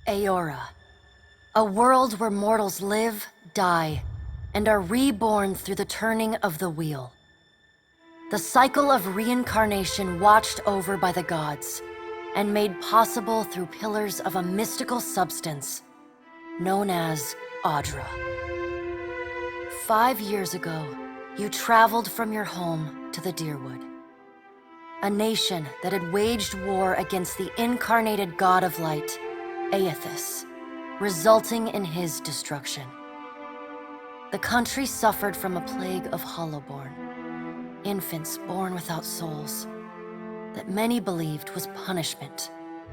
Aora. A world where mortals live, die, and are reborn through the turning of the wheel. The cycle of reincarnation watched over by the gods, and made possible through pillars of a mystical substance known as Audra. 5 years ago, you traveled from your home to the Deerwood, a nation that had waged war against the incarnated god of light, Aethys, resulting in his destruction. The country suffered from a plague of hollowborn, infants born without souls, that many believed was punishment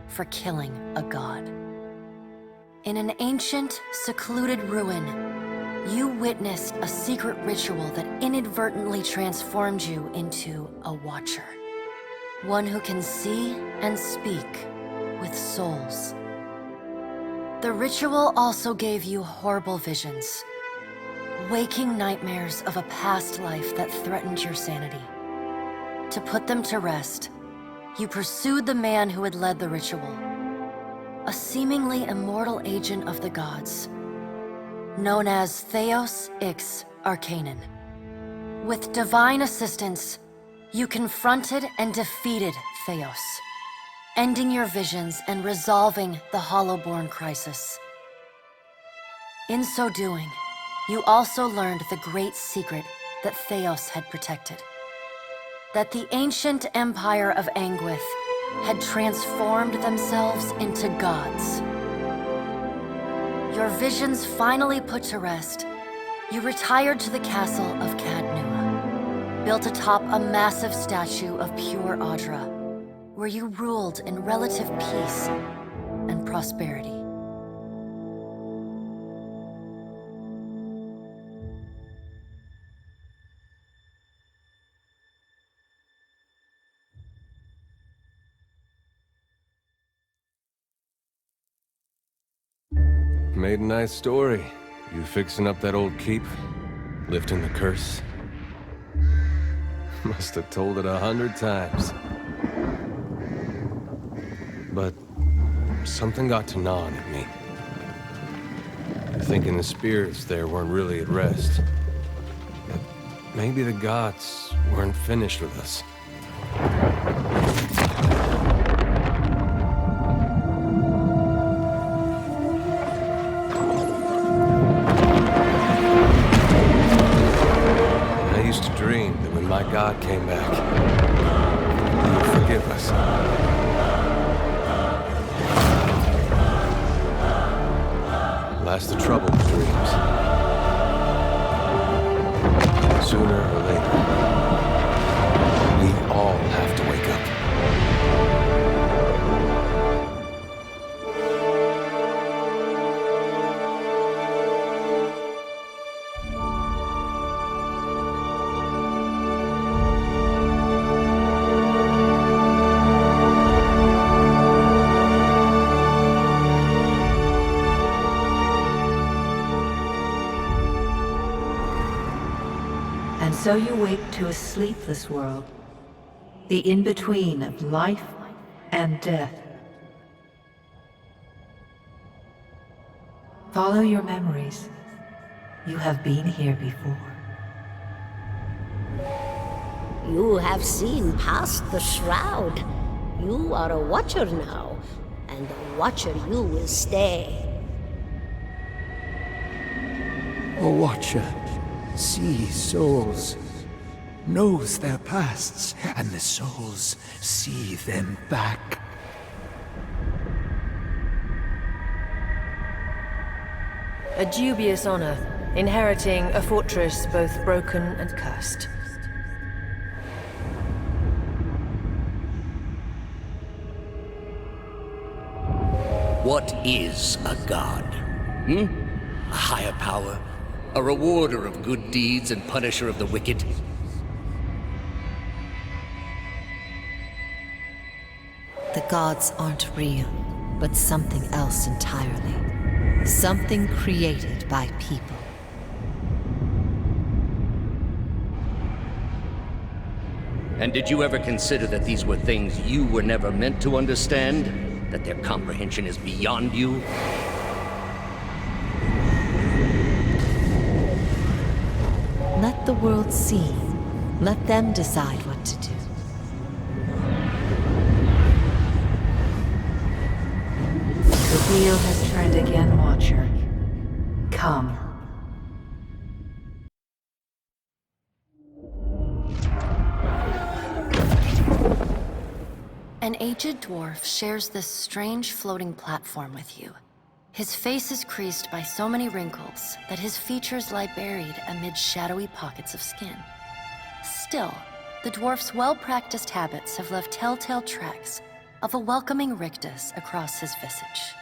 for killing a god. In an ancient, secluded ruin, you witnessed a secret ritual that inadvertently transformed you into a Watcher. One who can see and speak with souls. The ritual also gave you horrible visions, waking nightmares of a past life that threatened your sanity. To put them to rest, you pursued the man who had led the ritual, a seemingly immortal agent of the gods, known as Theos X Arcanon. With divine assistance, you confronted and defeated Theos, ending your visions and resolving the Hollowborn crisis. In so doing, you also learned the great secret that Theos had protected. That the ancient empire of Anguith had transformed themselves into gods. Your visions finally put to rest, you retired to the castle of Cadnua, built atop a massive statue of pure Audra, where you ruled in relative peace and prosperity. Made a nice story. You fixing up that old keep? Lifting the curse? Must have told it 100 times. But something got to gnawing at me. Thinking the spirits there weren't really at rest. That maybe the gods weren't finished with us. My God came back. He would forgive us. Last the trouble with dreams. Sooner or later, we all have to wake up. So you wake to a sleepless world, the in-between of life and death. Follow your memories. You have been here before. You have seen past the shroud. You are a Watcher now, and a Watcher you will stay. A Watcher sees souls, knows their pasts, and the souls see them back. A dubious honor, inheriting a fortress both broken and cursed. What is a god? A higher power? A rewarder of good deeds and punisher of the wicked? The gods aren't real, but something else entirely. Something created by people. And did you ever consider that these were things you were never meant to understand? That their comprehension is beyond you? Let the world see. Let them decide what to do. The wheel has turned again, Watcher. Come. An aged dwarf shares this strange floating platform with you. His face is creased by so many wrinkles that his features lie buried amid shadowy pockets of skin. Still, the dwarf's well-practiced habits have left telltale tracks of a welcoming rictus across his visage.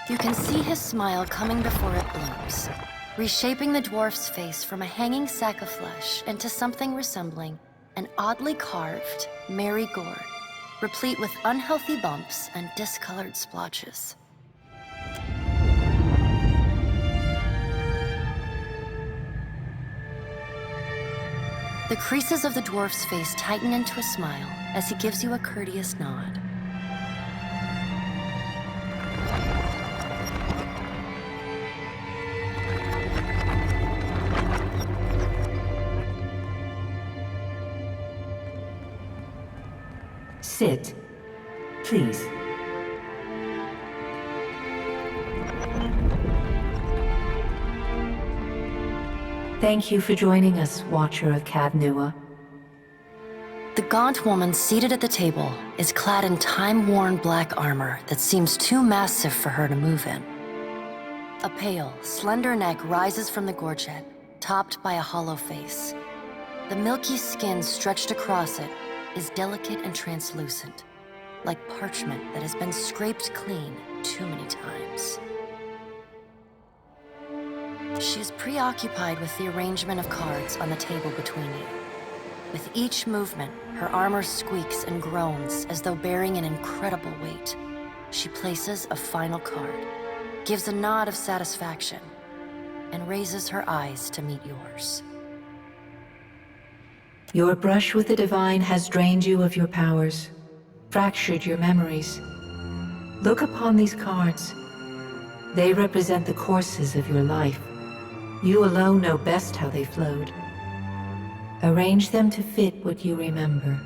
You can see his smile coming before it blooms, reshaping the dwarf's face from a hanging sack of flesh into something resembling an oddly carved, merry gourd, replete with unhealthy bumps and discolored splotches. The creases of the dwarf's face tighten into a smile as he gives you a courteous nod. Sit, please. Thank you for joining us, Watcher of Cadnua. The gaunt woman seated at the table is clad in time-worn black armor that seems too massive for her to move in. A pale, slender neck rises from the gorget, topped by a hollow face. The milky skin stretched across it is delicate and translucent, like parchment that has been scraped clean too many times. She is preoccupied with the arrangement of cards on the table between you. With each movement, her armor squeaks and groans as though bearing an incredible weight. She places a final card, gives a nod of satisfaction, and raises her eyes to meet yours. Your brush with the divine has drained you of your powers, fractured your memories. Look upon these cards. They represent the courses of your life. You alone know best how they flowed. Arrange them to fit what you remember.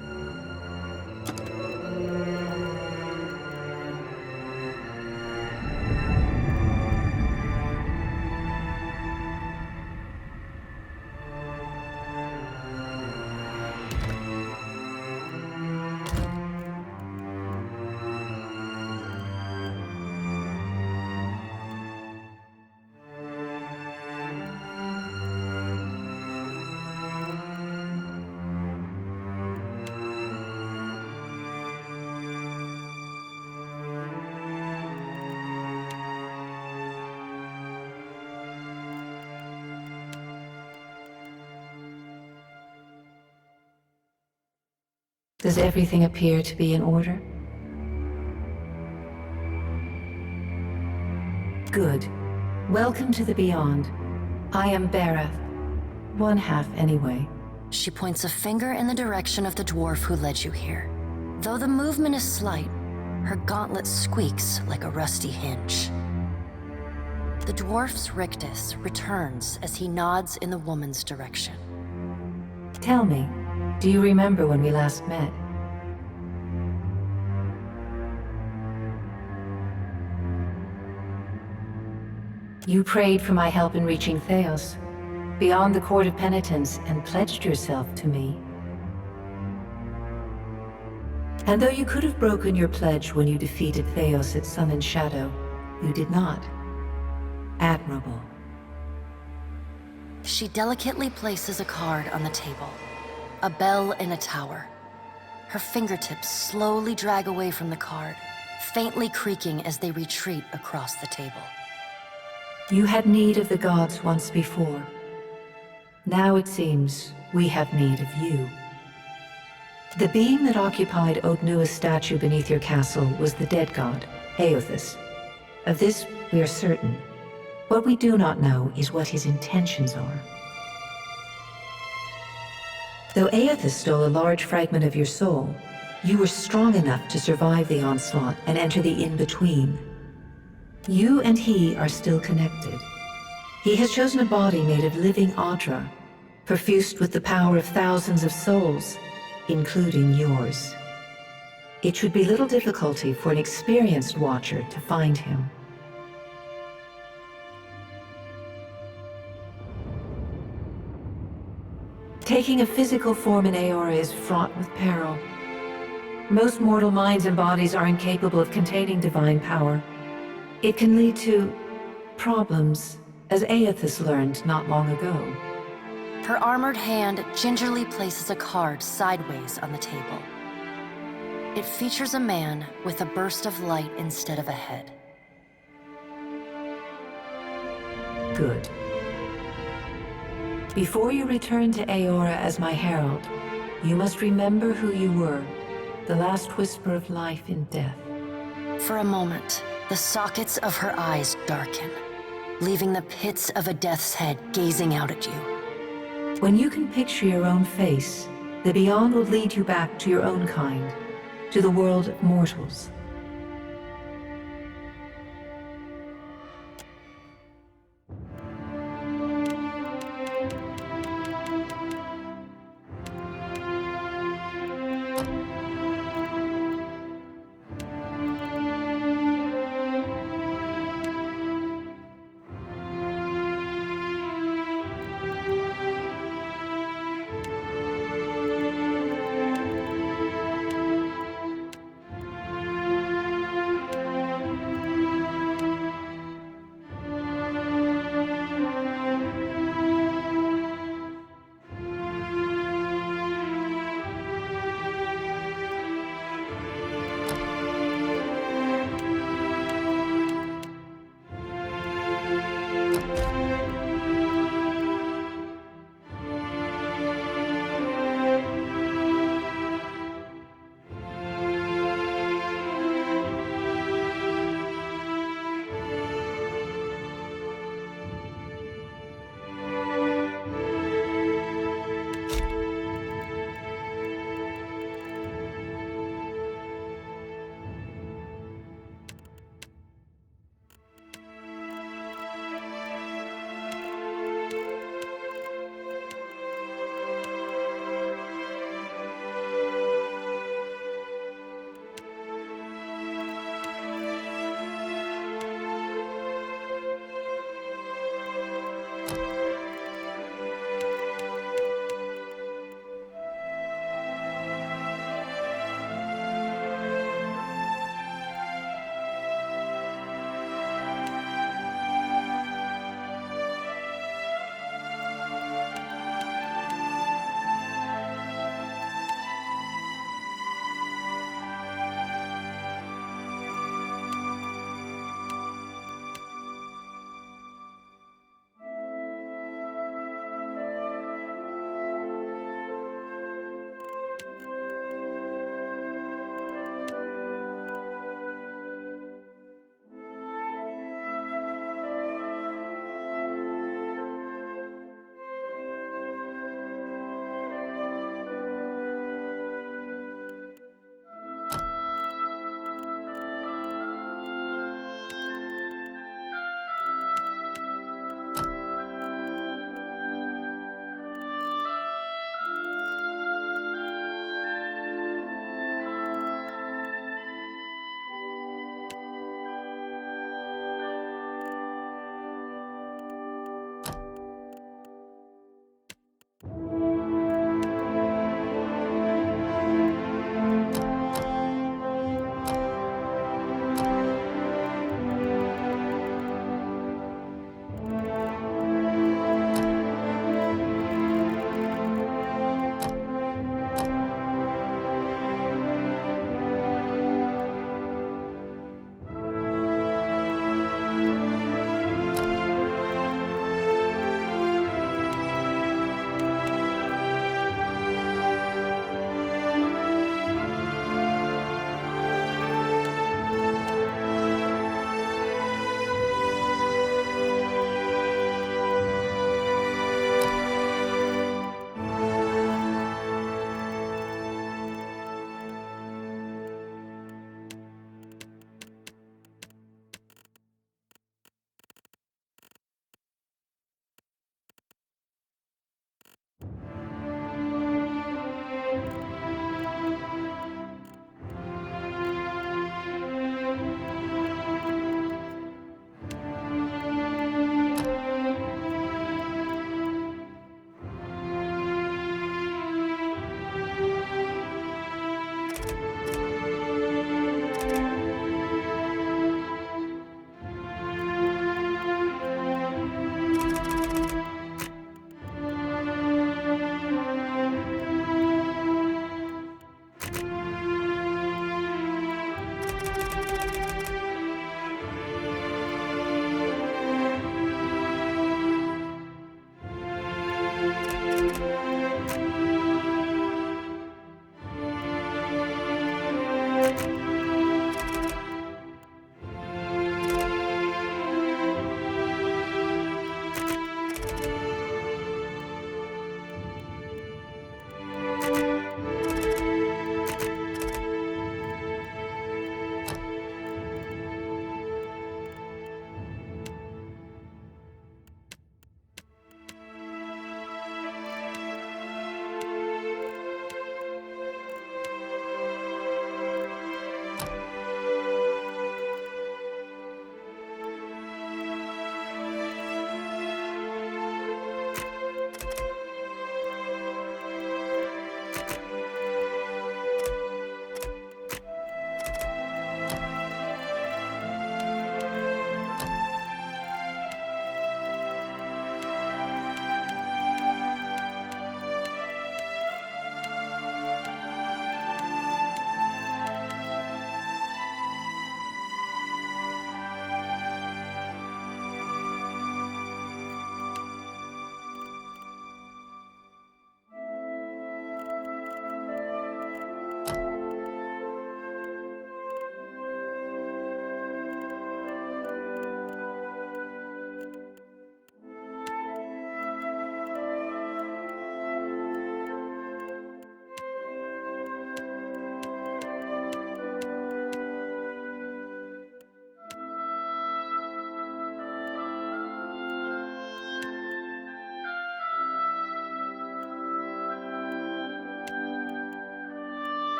Does everything appear to be in order? Good. Welcome to the Beyond. I am Barath. One half, anyway. She points a finger in the direction of the dwarf who led you here. Though the movement is slight, her gauntlet squeaks like a rusty hinge. The dwarf's rictus returns as he nods in the woman's direction. Tell me, do you remember when we last met? You prayed for my help in reaching Theos, beyond the Court of Penitence, and pledged yourself to me. And though you could have broken your pledge when you defeated Theos at Sun and Shadow, you did not. Admirable. She delicately places a card on the table. A bell in a tower. Her fingertips slowly drag away from the card, faintly creaking as they retreat across the table. You had need of the gods once before. Now it seems we have need of you. The being that occupied Odnua's statue beneath your castle was the dead god, Aothus. Of this we are certain. What we do not know is what his intentions are. Though Aothus stole a large fragment of your soul, You were strong enough to survive the onslaught and enter the in-between. You and he are still connected. He has chosen a body made of living Audra, perfused with the power of thousands of souls, including yours. It should be little difficulty for an experienced Watcher to find him. Taking a physical form in Aora is fraught with peril. Most mortal minds and bodies are incapable of containing divine power. It can lead to problems, as Aethys learned not long ago. Her armored hand gingerly places a card sideways on the table. It features a man with a burst of light instead of a head. Good. Before you return to Aora as my herald, you must remember who you were, the last whisper of life in death. For a moment, the sockets of her eyes darken, leaving the pits of a death's head gazing out at you. When you can picture your own face, the Beyond will lead you back to your own kind, to the world of mortals.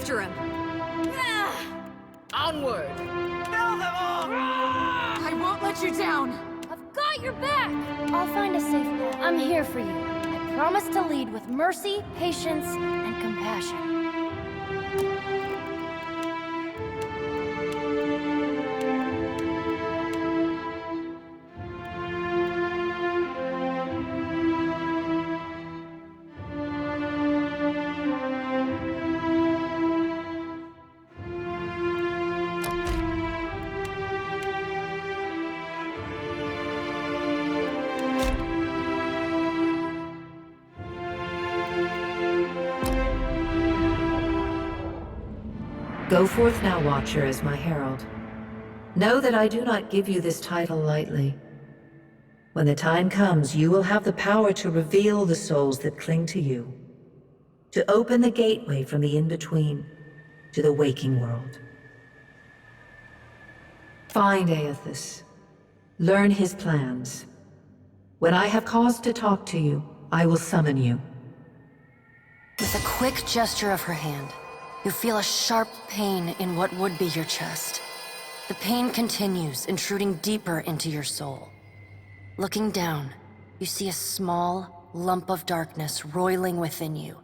after him! Onward! I won't let you down! I've got your back! I'll find a safe path. I'm here for you. I promise to lead with mercy, patience, and compassion. Go forth now, Watcher, as my herald. Know that I do not give you this title lightly. When the time comes, you will have the power to reveal the souls that cling to you, to open the gateway from the in-between to the waking world. Find Aethys. Learn his plans. When I have cause to talk to you, I will summon you. With a quick gesture of her hand, you feel a sharp pain in what would be your chest. The pain continues, intruding deeper into your soul. Looking down, you see a small lump of darkness roiling within you.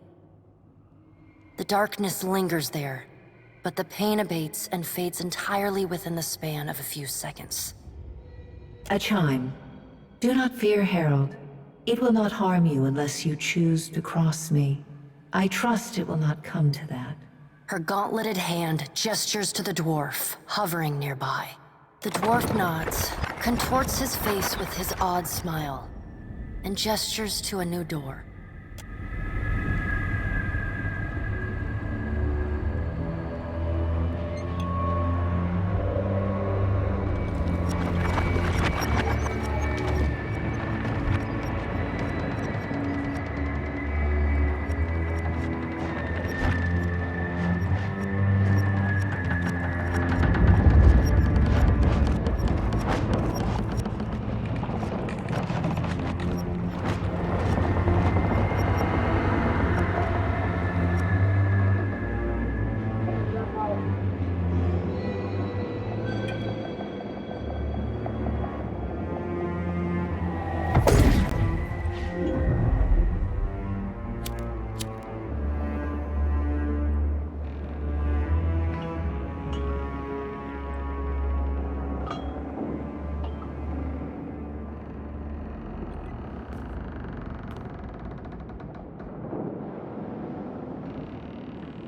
The darkness lingers there, but the pain abates and fades entirely within the span of a few seconds. A chime. Do not fear, Herald. It will not harm you unless you choose to cross me. I trust it will not come to that. Her gauntleted hand gestures to the dwarf, hovering nearby. The dwarf nods, contorts his face with his odd smile, and gestures to a new door.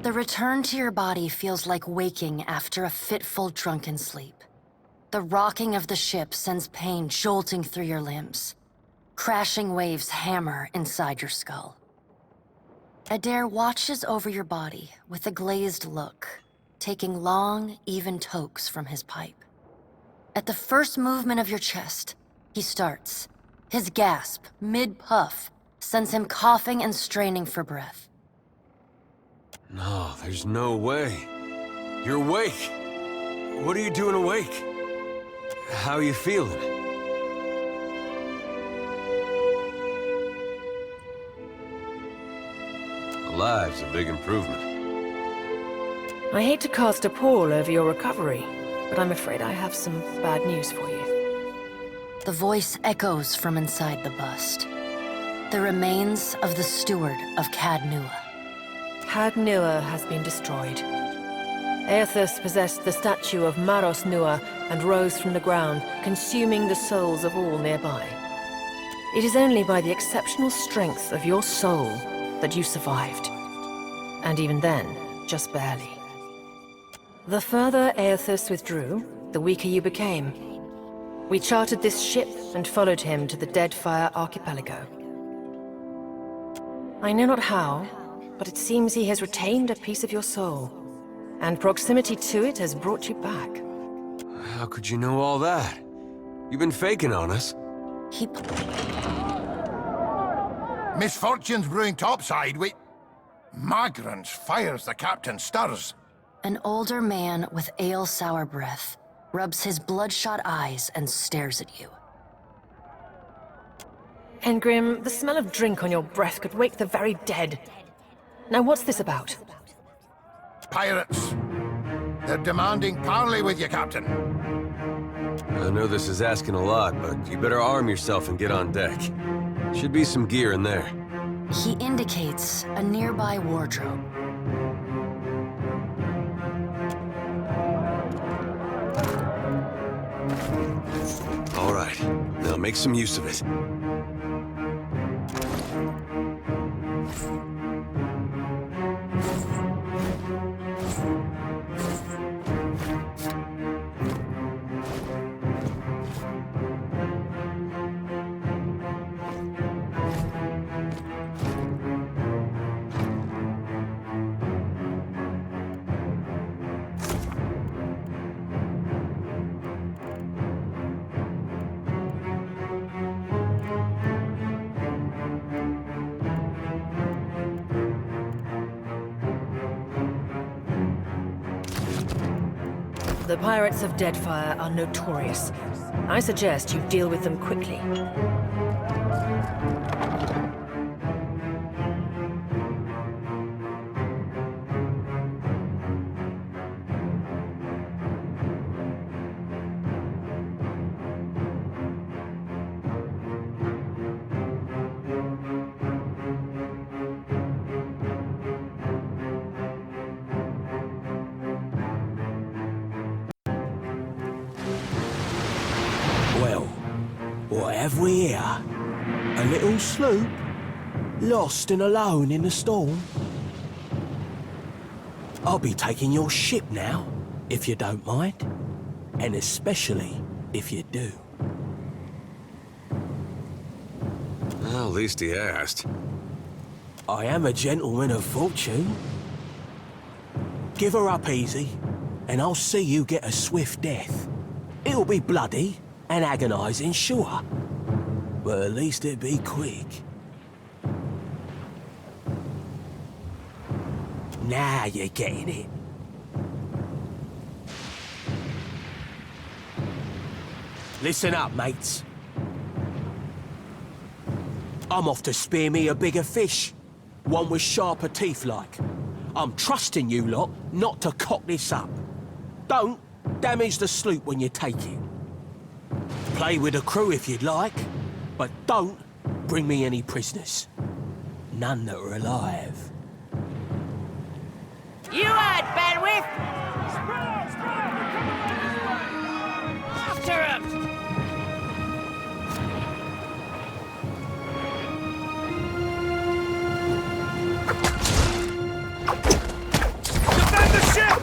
The return to your body feels like waking after a fitful drunken sleep. The rocking of the ship sends pain jolting through your limbs. Crashing waves hammer inside your skull. Adair watches over your body with a glazed look, taking long, even tokes from his pipe. At the first movement of your chest, he starts. His gasp, mid-puff, sends him coughing and straining for breath. No, there's no way. You're awake. What are you doing awake? How are you feeling? Alive's a big improvement. I hate to cast a pall over your recovery, but I'm afraid I have some bad news for you. The voice echoes from inside the bust. The remains of the steward of Cad Nua. Cad Nua has been destroyed. Aethys possessed the statue of Maros Nua and rose from the ground, consuming the souls of all nearby. It is only by the exceptional strength of your soul that you survived. And even then, just barely. The further Aethys withdrew, the weaker you became. We chartered this ship and followed him to the Deadfire Archipelago. I know not how, but it seems he has retained a piece of your soul, and proximity to it has brought you back. How could you know all that? You've been faking on us. He... Misfortune's brewing topside. We... Migrants fires the captain stirs. An older man with ale-sour breath rubs his bloodshot eyes and stares at you. Engrim, the smell of drink on your breath could wake the very dead. Now what's this about? pirates. They're demanding parley with you, Captain. I know this is asking a lot, but you better arm yourself and get on deck. Should be some gear in there. He indicates a nearby wardrobe. All right, now make some use of it. The pirates of Deadfire are notorious. I suggest you deal with them quickly. Well, what have we here? A little sloop? Lost and alone in the storm? I'll be taking your ship now, if you don't mind. And especially if you do. Well, at least he asked. I am a gentleman of fortune. Give her up easy, and I'll see you get a swift death. It'll be bloody and agonizing, sure. But at least it'll be quick. Now you're getting it. Listen up, mates. I'm off to spear me a bigger fish. One with sharper teeth like. I'm trusting you lot not to cock this up. Don't damage the sloop when you take it. Play with the crew if you'd like, but don't bring me any prisoners. None that are alive. You heard, Benwick! After him! Defend the ship!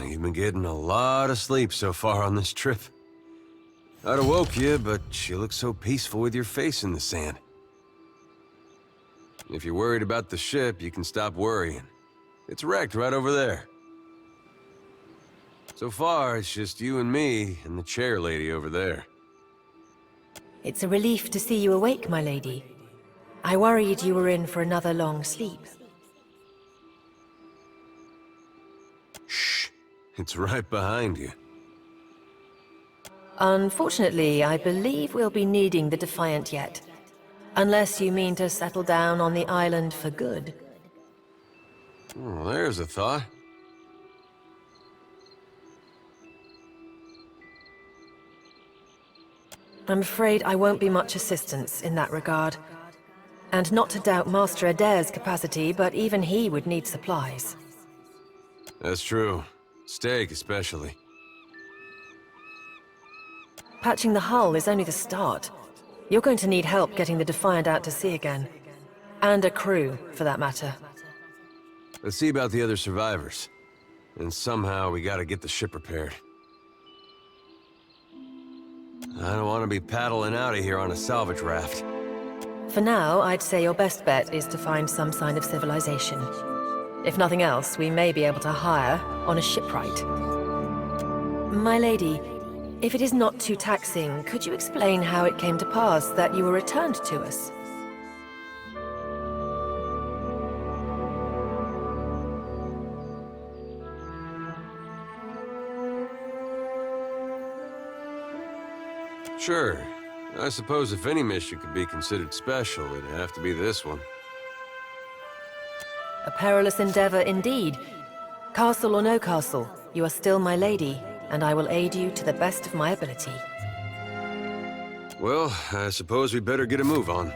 You've been getting a lot of sleep so far on this trip. I'd have woke you, but you look so peaceful with your face in the sand. If you're worried about the ship, you can stop worrying. It's wrecked right over there. So far, it's just you and me and the chair lady over there. It's a relief to see you awake, my lady. I worried you were in for another long sleep. Shh. It's right behind you. Unfortunately, I believe we'll be needing the Defiant yet. Unless you mean to settle down on the island for good. Oh, there's a thought. I'm afraid I won't be much assistance in that regard. And not to doubt Master Adair's capacity, but even he would need supplies. That's true. Steak, especially. Patching the hull is only the start. You're going to need help getting the Defiant out to sea again. And a crew, for that matter. Let's see about the other survivors. And somehow we gotta get the ship repaired. I don't want to be paddling out of here on a salvage raft. For now, I'd say your best bet is to find some sign of civilization. If nothing else, we may be able to hire on a shipwright. My lady, if it is not too taxing, could you explain how it came to pass that you were returned to us? Sure. I suppose if any mission could be considered special, it'd have to be this one. A perilous endeavor indeed. Castle or no castle, you are still my lady, and I will aid you to the best of my ability. Well, I suppose we better get a move on.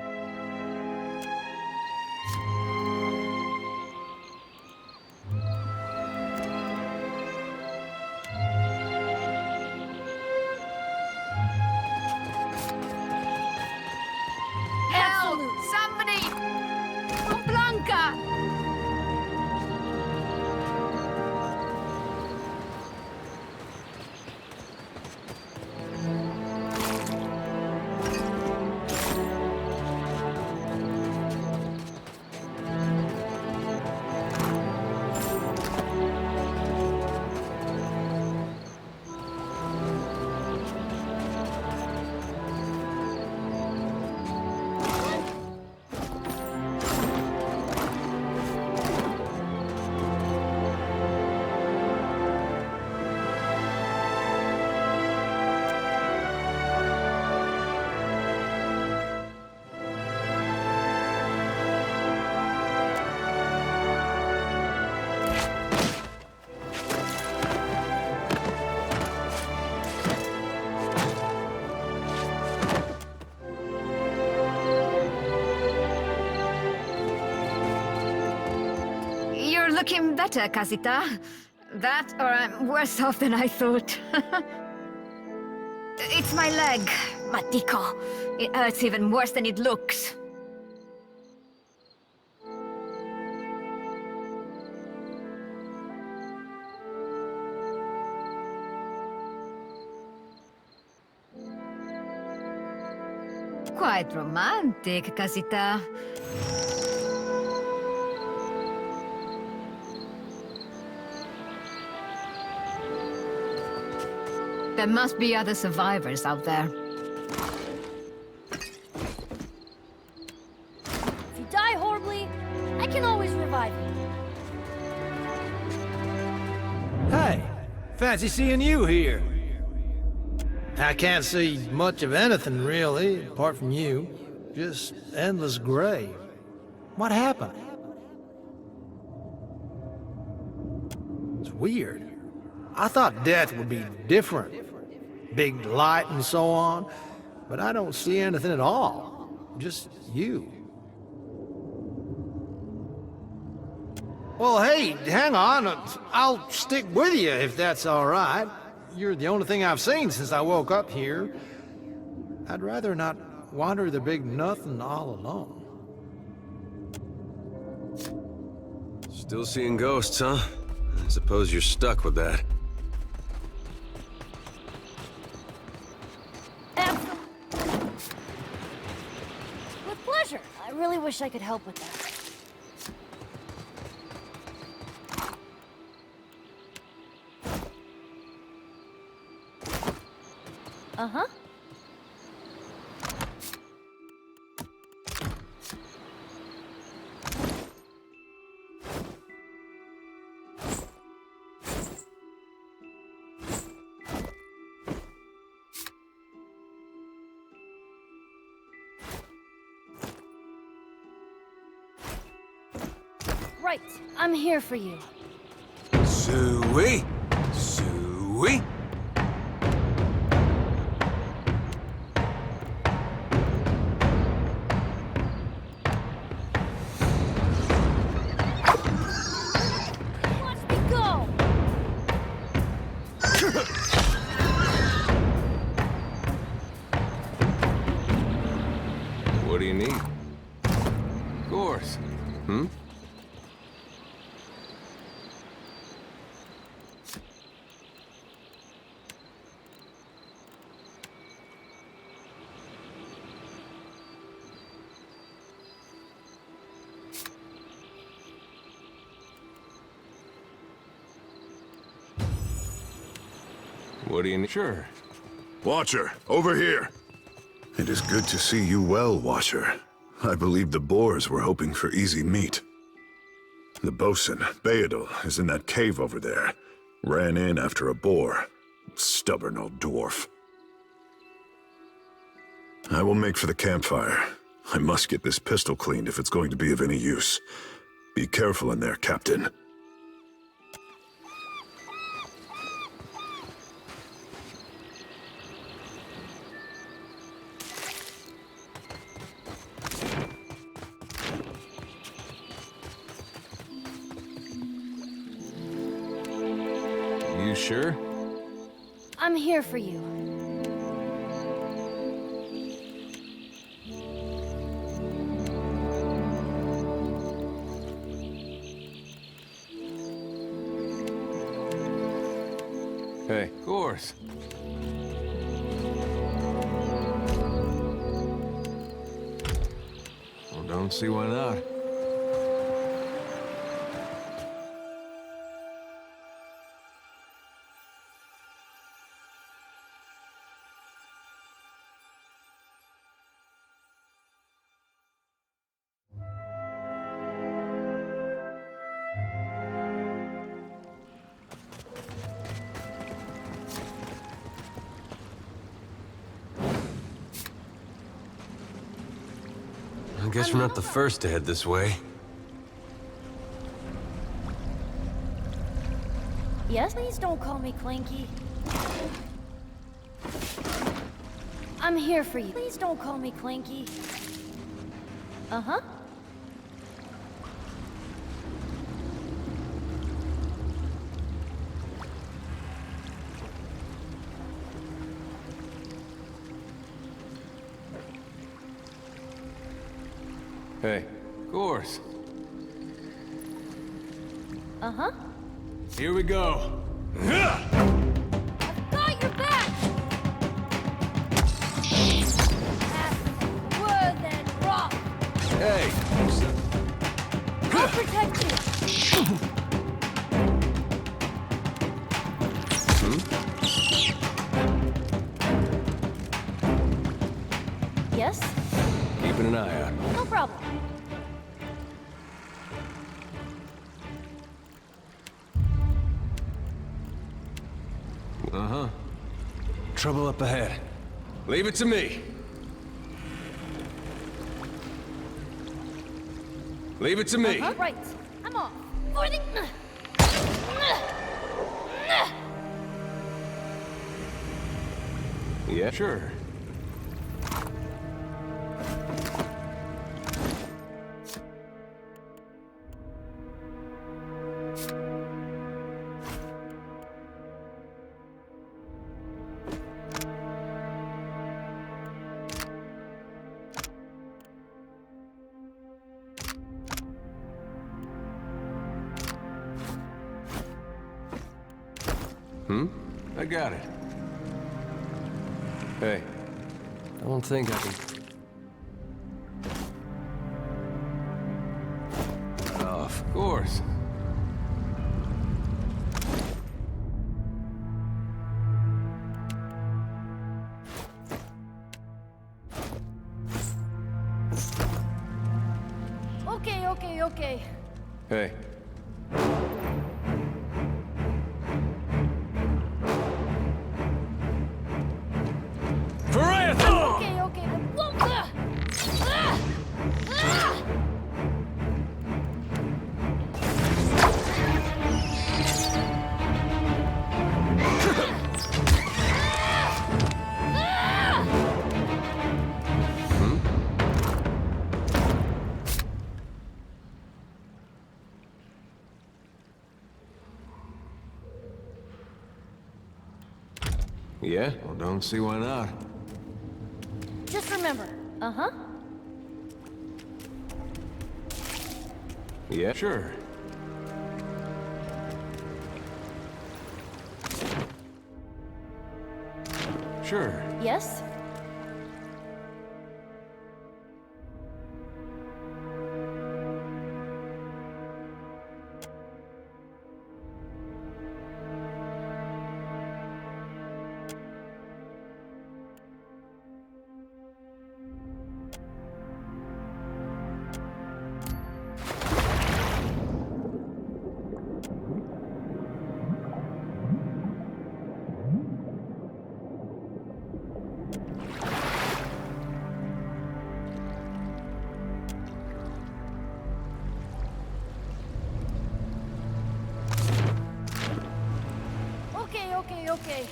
Help! Somebody! Oh, Blanca! You're looking better, Casita. That, or I'm worse off than I thought. It's my leg, Matico. It hurts even worse than it looks. Quite romantic, Casita. There must be other survivors out there. If you die horribly, I can always revive you. Hey, fancy seeing you here. I can't see much of anything, really, apart from you. Just endless gray. What happened? It's weird. I thought death would be different. Big light and so on. But I don't see anything at all. Just you. Well, hey, hang on. I'll stick with you if that's all right. You're the only thing I've seen since I woke up here. I'd rather not wander the big nothing all alone. Still seeing ghosts, huh? I suppose you're stuck with that. wish I could help with that. Uh-huh. Right, I'm here for you. Suey! Suey! Watch me go! What do you need? Of course. Hmm? What do you need? Sure. Watcher, over here. It is good to see you well, Watcher. I believe the Boers were hoping for easy meat. The bosun, Beadle, is in that cave over there. Ran in after a boar. Stubborn old dwarf. I will make for the campfire. I must get this pistol cleaned if it's going to be of any use. Be careful in there, Captain. You sure? I'm here for you. Hey, of course. Well, don't see why not. I guess we're not the first to head this way. Yes? Please don't call me Clanky. I'm here for you. Please don't call me Clanky. Uh-huh. Hey, of course. Uh-huh. Here we go. Got your back! Wood and rock! Hey! I'll protect you! Yes? Keeping an eye out. No problem. Uh-huh. Trouble up ahead. Leave it to me. Leave it to me. Right. I'm off. For the... Yeah, sure. I got it. Hey, I don't think I can... Of course. Okay. Hey. Okay, but Yeah? Well, don't see why not. just remember. Uh-huh. Yeah, sure. Sure. Yes? Okay.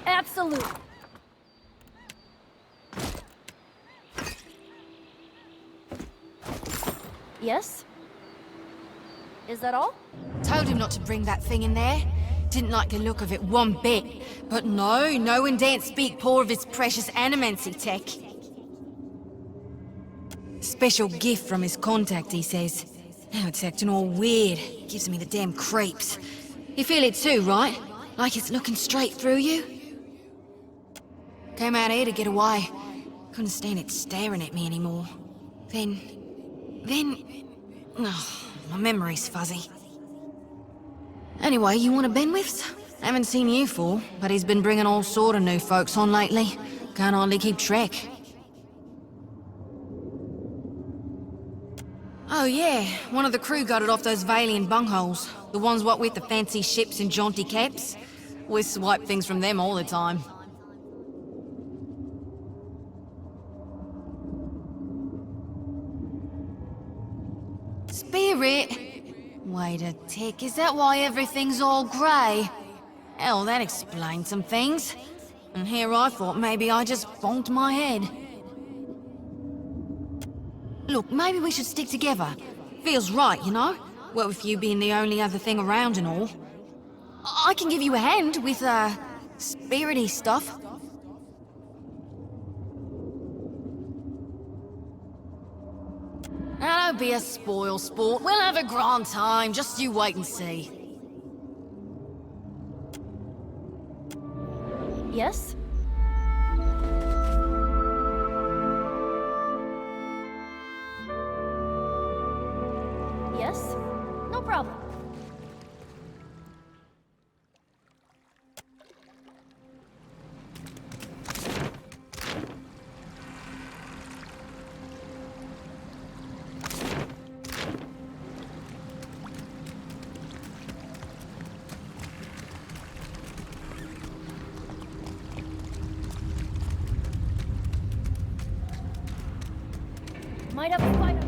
Absolute. Yes? Is that all? Told him not to bring that thing in there. Didn't like the look of it one bit. But no one daren't speak poor of his precious animancy tech. Special gift from his contact, he says. Now it's acting all weird. Gives me the damn creeps. You feel it too, right? Like it's looking straight through you? Came out here to get away. Couldn't stand it staring at me anymore. Then... Oh, my memory's fuzzy. Anyway, you want a Benwith's? Haven't seen you for, but he's been bringing all sort of new folks on lately. Can't hardly keep track. Oh yeah, one of the crew got it off those Valian bungholes. The ones what with the fancy ships and jaunty caps. We swipe things from them all the time. Spirit? Wait a tick, is that why everything's all grey? Hell, that explains some things. And here I thought maybe I just bonked my head. Look, maybe we should stick together. Feels right, you know? Well, with you being the only other thing around and all. I can give you a hand with, spirity stuff. Now, don't be a spoil sport. We'll have a grand time. Just you wait and see. Yes? Yes? No problem. Might have a spider.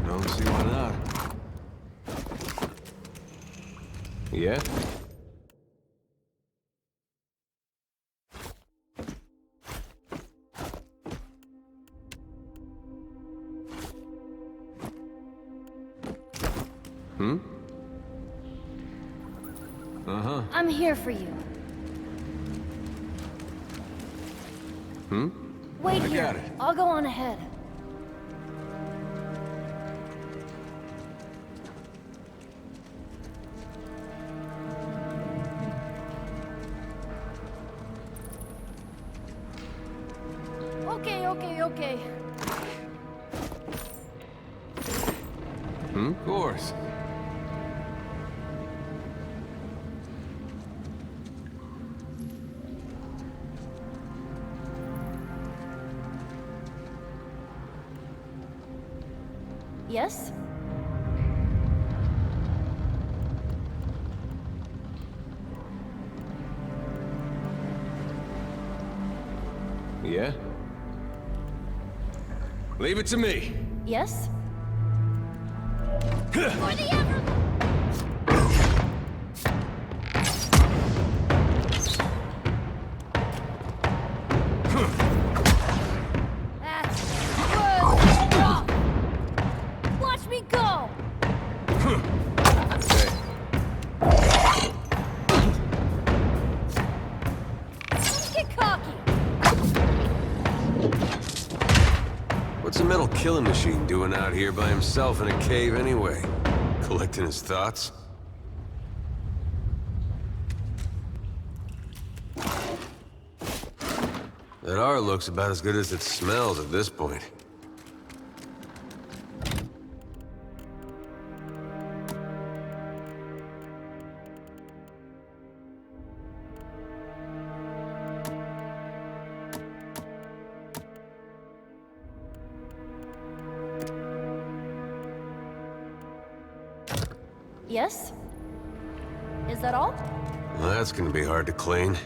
Don't see why not. Yeah? Uh-huh. I'm here for you. Wait I here. got it. I'll go on ahead. Okay. Of course. Yes? Yeah? Leave it to me. Yes? For the Watch me go! Get cocky! What's a metal killing machine doing out here by himself in a cave anyway? Collecting his thoughts? That R looks about as good as it smells at this point. Yes? Is that all? Well, that's gonna be hard to clean.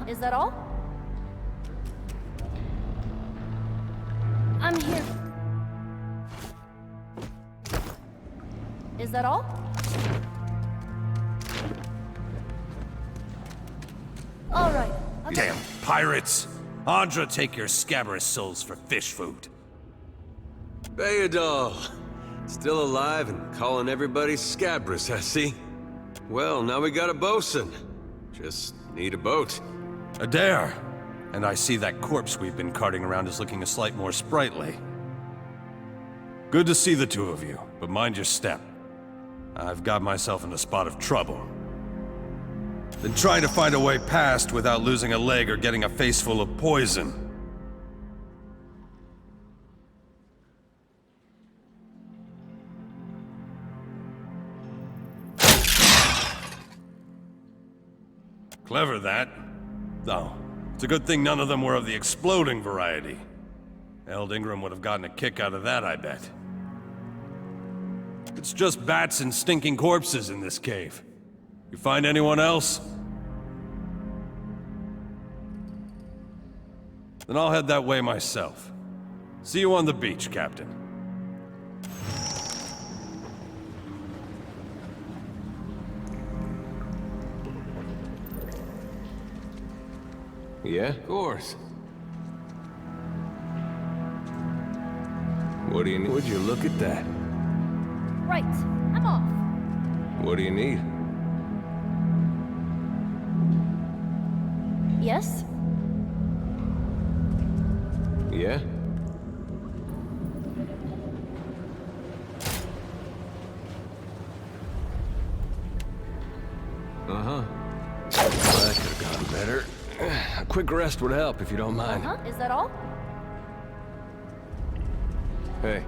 Is that all? I'm here. Is that all? All right. Damn pirates! Andra, take your scabrous souls for fish food. Bayadol! Still alive and calling everybody scabrous, I see. Well, now we got a bosun. Just need a boat. Adair! And I see that corpse we've been carting around is looking a slight more sprightly. Good to see the two of you, but mind your step. I've got myself in a spot of trouble. Been trying to find a way past without losing a leg or getting a face full of poison. Clever, that. Though, it's a good thing none of them were of the exploding variety. Eld Ingram would have gotten a kick out of that, I bet. It's just bats and stinking corpses in this cave. You find anyone else? Then I'll head that way myself. See you on the beach, Captain. Yeah? Of course. What do you need? Would you look at that? Right. I'm off. What do you need? Yes? Yeah? Uh-huh. Well, that could have gone better. A quick rest would help, if you don't mind. Is that all? Hey.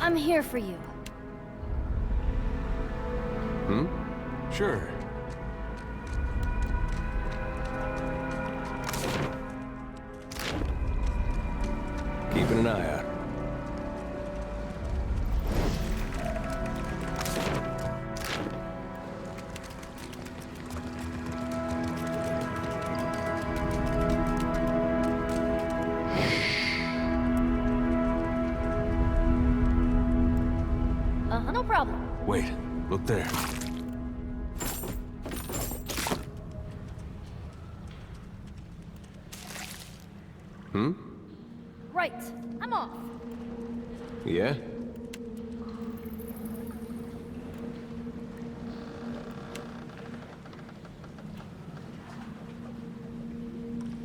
I'm here for you. Sure. keeping an eye out. No problem. Wait, look there. Right, I'm off. Yeah?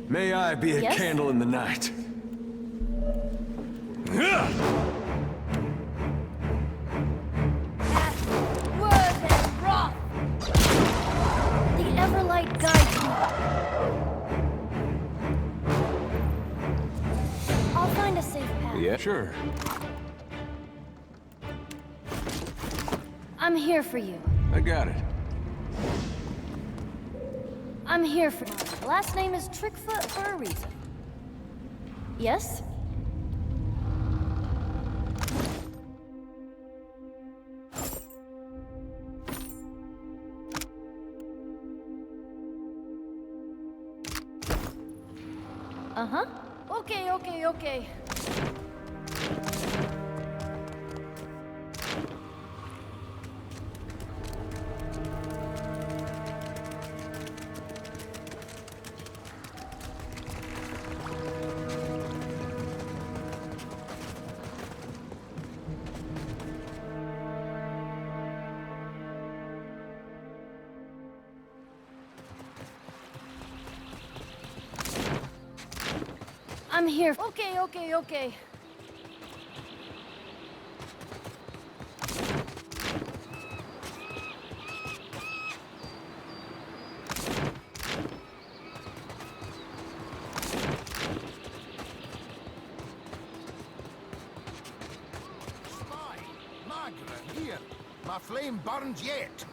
May I be a Yes? candle in the night. Word and wrath. The Everlight guides me. I'll find a safe path. Yeah, sure. I'm here for you. I got it. I'm here for you. Last name is Trickfoot for a reason. Yes? Uh-huh. Okay. I'm here. Okay. Margaret, here. My flame burns yet.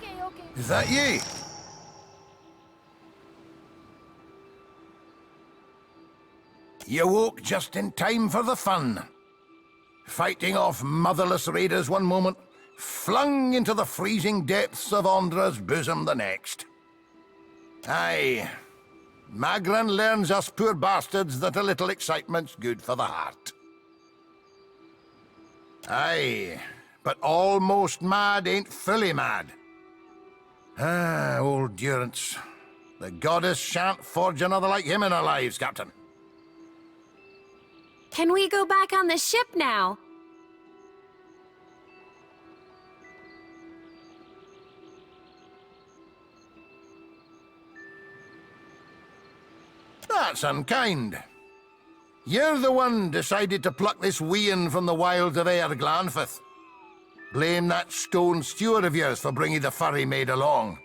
Okay. Is that ye? You woke just in time for the fun. Fighting off motherless raiders one moment, flung into the freezing depths of Ondra's bosom the next. Aye. Magran learns us poor bastards that a little excitement's good for the heart. Aye, but almost mad ain't fully mad. Ah, old Durance. The goddess shan't forge another like him in our lives, Captain. Can we go back on the ship now? That's unkind. You're the one decided to pluck this wean from the wilds of Aer Glanfith. Blame that stone steward of yours for bringing the furry maid along.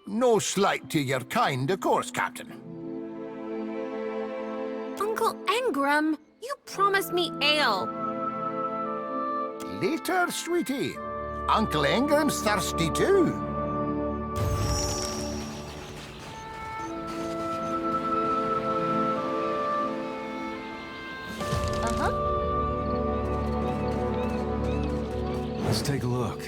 No slight to your kind, of course, Captain. Uncle Engram, you promised me ale. Later, sweetie. Uncle Engram's thirsty too. Let's take a look.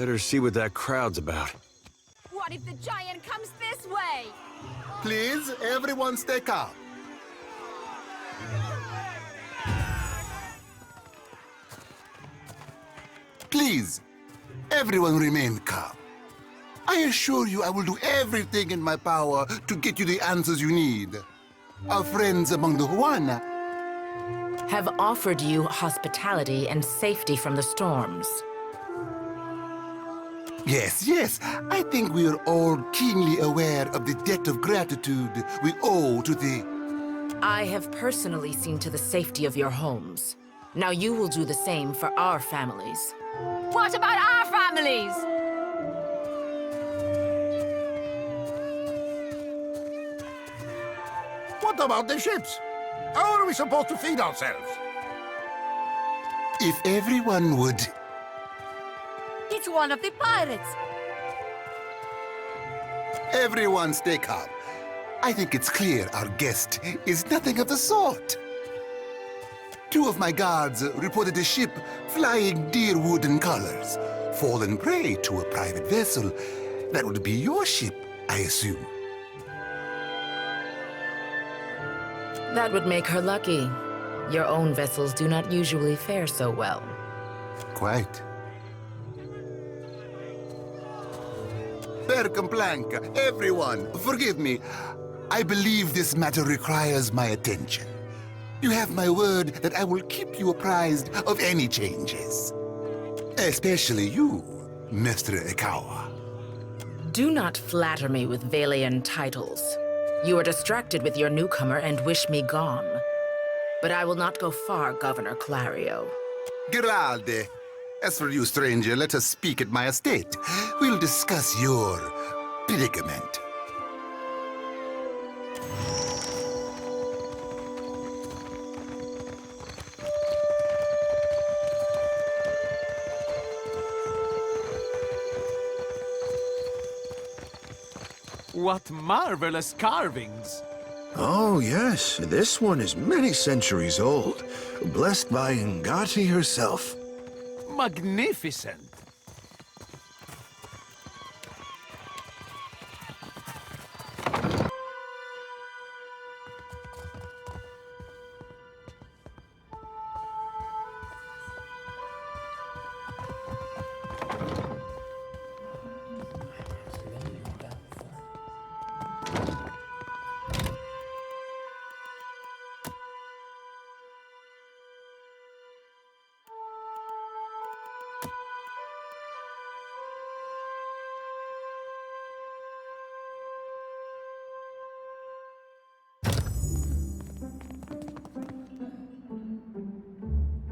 Better see what that crowd's about. What if the giant comes this way? Please, everyone stay calm. Please, everyone remain calm. I assure you I will do everything in my power to get you the answers you need. Our friends among the Juana have offered you hospitality and safety from the storms. Yes, yes. I think we are all keenly aware of the debt of gratitude we owe to the... I have personally seen to the safety of your homes. Now you will do the same for our families. What about our families? What about the ships? How are we supposed to feed ourselves? If everyone would... It's one of the pirates. Everyone stay calm. I think it's clear our guest is nothing of the sort. 2 of my guards reported a ship flying deer wooden colors, fallen prey to a private vessel. That would be your ship, I assume. That would make her lucky. Your own vessels do not usually fare so well. Quite. Per complanca, everyone, forgive me. I believe this matter requires my attention. You have my word that I will keep you apprised of any changes. Especially you, Mr. Ikawa. Do not flatter me with Valian titles. You are distracted with your newcomer and wish me gone. But I will not go far, Governor Clario. Giralde. As for you, stranger, let us speak at my estate. We'll discuss your predicament. What marvelous carvings! Oh, yes. This one is many centuries old. Blessed by Ngati herself. Magnificent!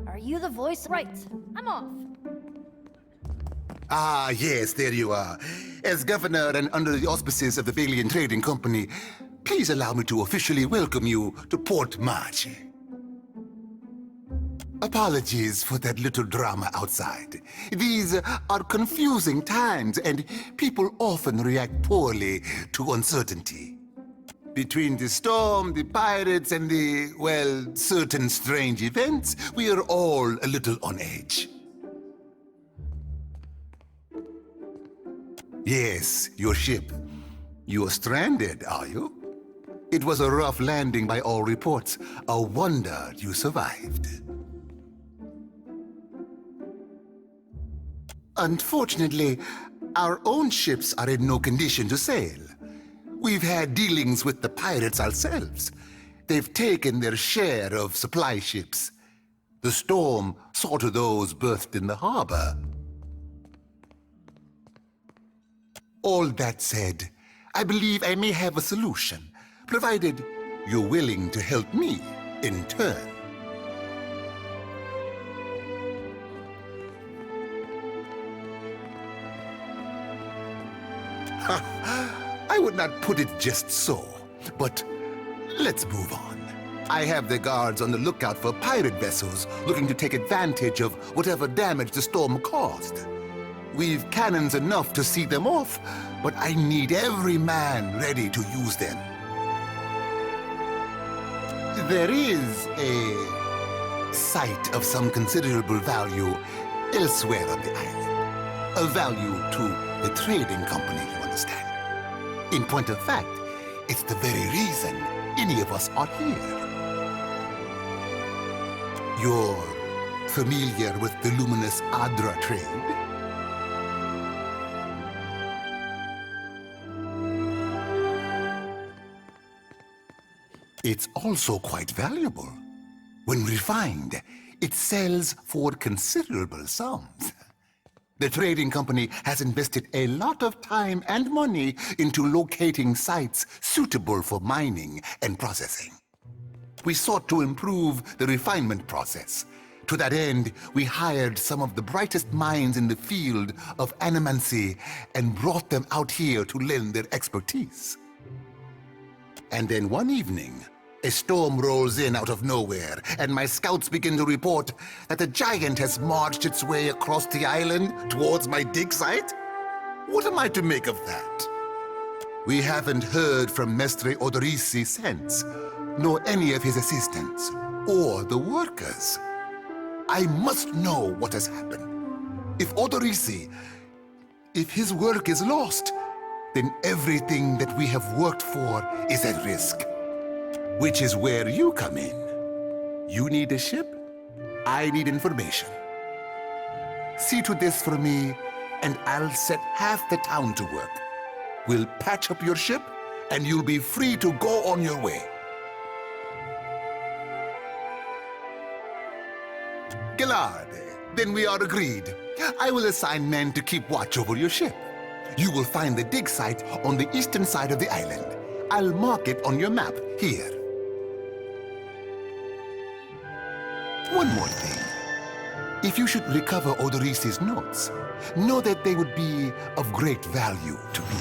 Are you the voice? Right. I'm off. Ah, yes, there you are. As governor and under the auspices of the Valian Trading Company, please allow me to officially welcome you to Port Marche. Apologies for that little drama outside. These are confusing times, and people often react poorly to uncertainty. Between the storm, the pirates, and the, well, certain strange events, we are all a little on edge. Yes, your ship. You are stranded, are you? It was a rough landing by all reports. A wonder you survived. Unfortunately, our own ships are in no condition to sail. We've had dealings with the pirates ourselves. They've taken their share of supply ships. The storm saw to those berthed in the harbor. All that said, I believe I may have a solution, provided you're willing to help me in turn. I would not put it just so, but let's move on. I have the guards on the lookout for pirate vessels looking to take advantage of whatever damage the storm caused. We've cannons enough to see them off, but I need every man ready to use them. There is a site of some considerable value elsewhere on the island. of value to the trading company, you understand. In point of fact, it's the very reason any of us are here. You're familiar with the luminous Adra trade? It's also quite valuable. When refined, it sells for considerable sums. The trading company has invested a lot of time and money into locating sites suitable for mining and processing. We sought to improve the refinement process. To that end, we hired some of the brightest minds in the field of animancy and brought them out here to lend their expertise. And then one evening, a storm rolls in out of nowhere, and my scouts begin to report that a giant has marched its way across the island towards my dig site. What am I to make of that? We haven't heard from Mestre Odorisi since, nor any of his assistants, or the workers. I must know what has happened. If Odorisi, if his work is lost, then everything that we have worked for is at risk. Which is where you come in. You need a ship, I need information. See to this for me, and I'll set half the town to work. We'll patch up your ship, and you'll be free to go on your way. Gillarde, then we are agreed. I will assign men to keep watch over your ship. You will find the dig site on the eastern side of the island. I'll mark it on your map here. One more thing. If you should recover Odorisi's notes, know that they would be of great value to me.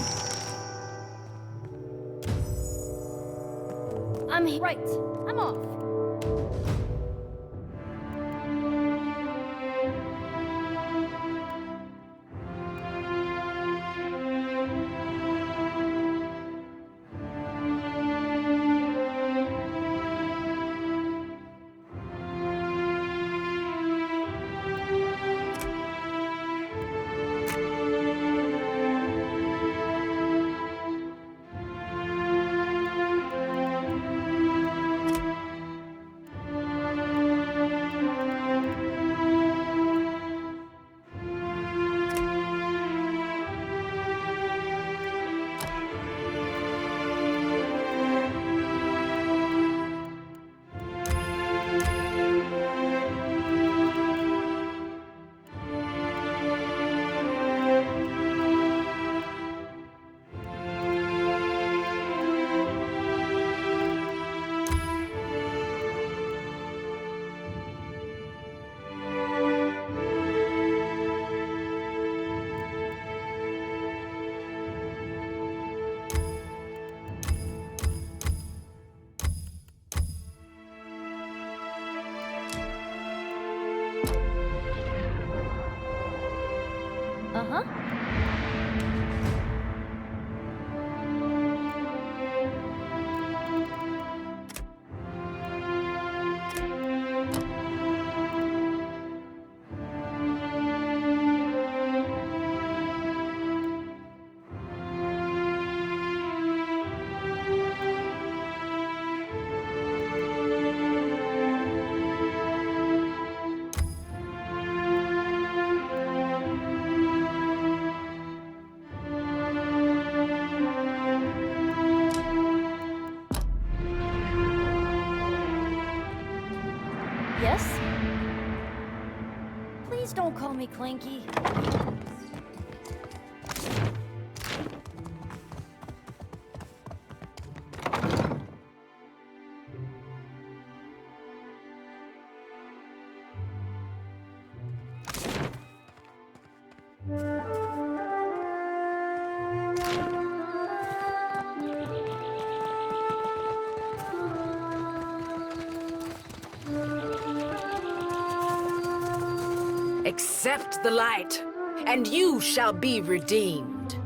Right. I'm off. Uh-huh. Yes? Please don't call me Clanky. Accept the light, and you shall be redeemed.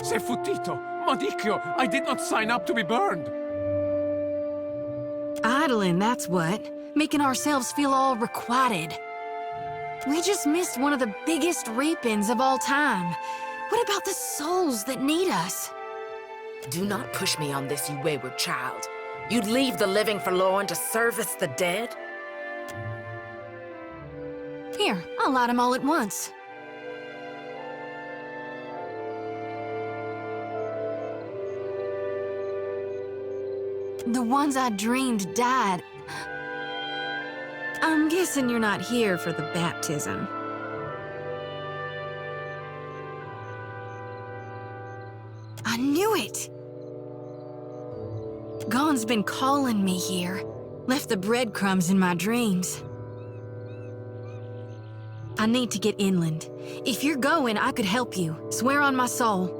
Sei futtito! Madicchio! I did not sign up to be burned! Idling, that's what. making ourselves feel all requited. We just missed one of the biggest reap-ins of all time. What about the souls that need us? Do not push me on this, you wayward child. You'd leave the living forlorn to service the dead? Here, I'll light them all at once. The ones I dreamed died. I'm guessing you're not here for the baptism. I knew it! Gon's been calling me here. Left the breadcrumbs in my dreams. I need to get inland. If you're going, I could help you. Swear on my soul.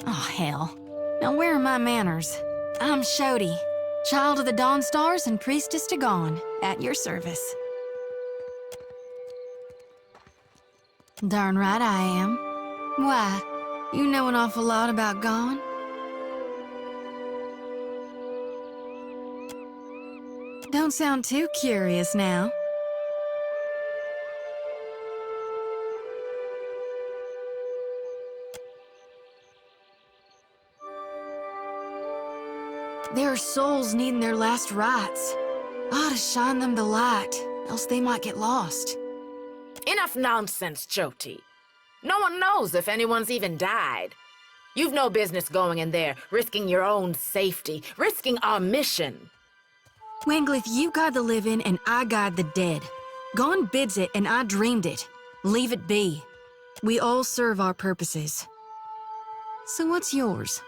Oh, hell. Now where are my manners? I'm Shodi, child of the Dawn Stars and priestess to Gon, at your service. Darn right I am. Why? You know an awful lot about Gon? Don't sound too curious now. There are souls needing their last rites. I ought to shine them the light, else they might get lost. Enough nonsense, Jyoti. No one knows if anyone's even died. You've no business going in there, risking your own safety, risking our mission. Wanglith, you guide the living and I guide the dead. Gon bids it and I dreamed it. Leave it be. We all serve our purposes. So what's yours?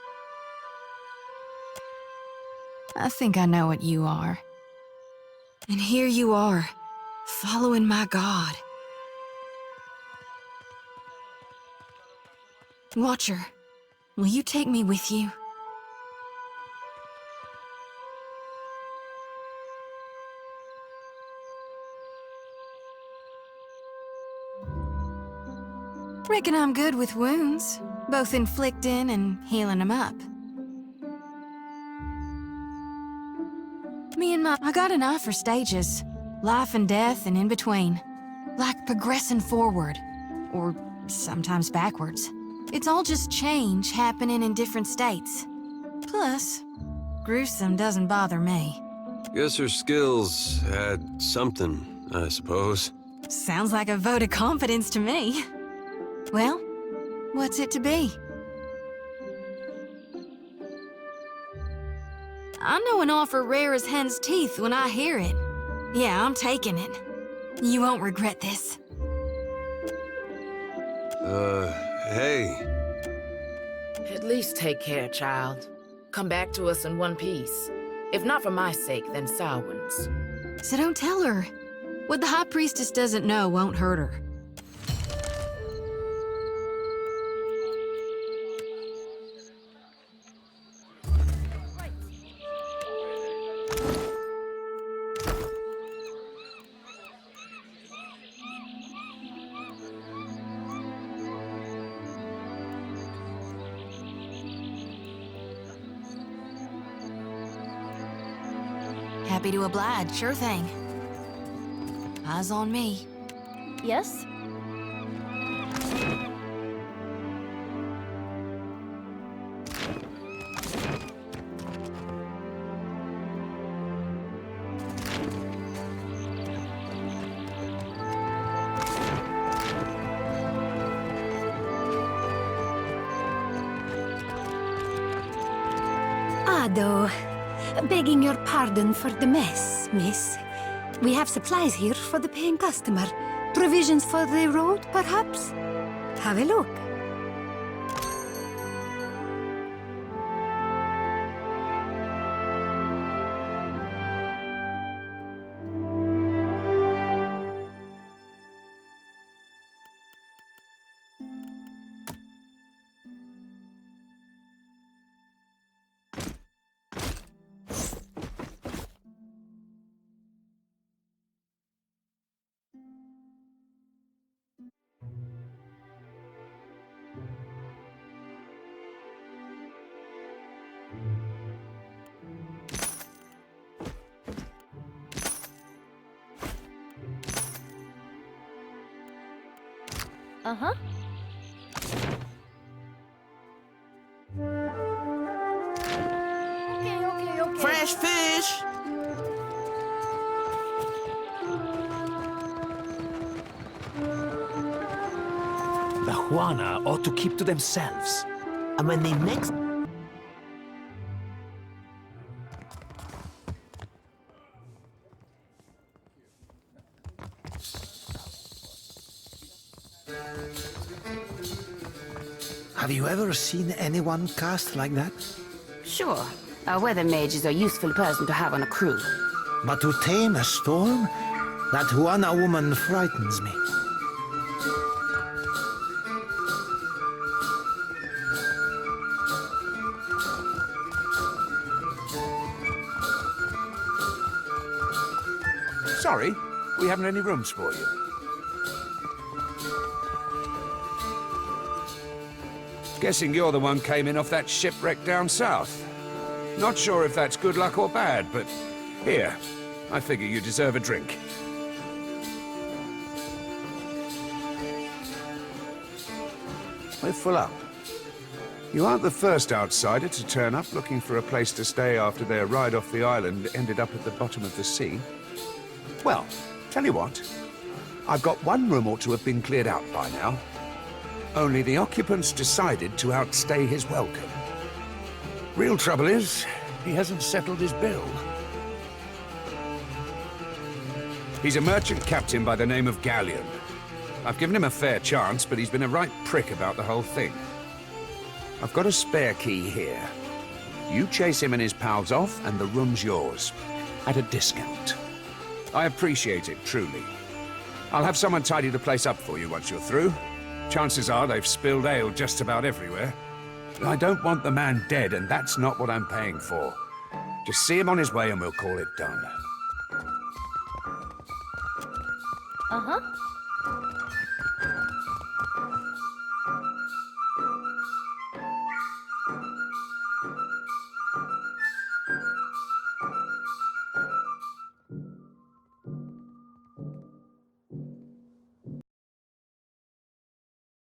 I think I know what you are. And here you are, following my God. Watcher, will you take me with you? Reckon I'm good with wounds, both inflicting and healing them up. I got an eye for stages. Life and death and in between. Like progressing forward. Or sometimes backwards. It's all just change happening in different states. Plus, gruesome doesn't bother me. Guess her skills had something, I suppose. Sounds like a vote of confidence to me. Well, what's it to be? I know an offer rare as hen's teeth when I hear it. Yeah, I'm taking it. You won't regret this. Hey. At least take care, child. Come back to us in one piece. If not for my sake, then Samhain's. So don't tell her. What the High Priestess doesn't know won't hurt her. Happy to oblige, sure thing. Eyes on me. Yes? Ado, begging your pardon for the mess, miss. We have supplies here for the paying customer. Provisions for the road, perhaps? Have a look. Uh-huh. Okay. Fresh fish! The Juana ought to keep to themselves. And when they next... Have you ever seen anyone cast like that? Sure. A weather mage is a useful person to have on a crew. But to tame a storm? That Juana woman frightens me. Sorry, we haven't any rooms for you. Guessing you're the one came in off that shipwreck down south. Not sure if that's good luck or bad, but here, I figure you deserve a drink. We're full up. You aren't the first outsider to turn up looking for a place to stay after their ride off the island ended up at the bottom of the sea. Well, tell you what, I've got one room ought to have been cleared out by now. Only the occupants decided to outstay his welcome. Real trouble is, he hasn't settled his bill. He's a merchant captain by the name of Galleon. I've given him a fair chance, but he's been a right prick about the whole thing. I've got a spare key here. You chase him and his pals off, and the room's yours. At a discount. I appreciate it, truly. I'll have someone tidy the place up for you once you're through. Chances are they've spilled ale just about everywhere. I don't want the man dead, and that's not what I'm paying for. Just see him on his way and we'll call it done. Uh-huh.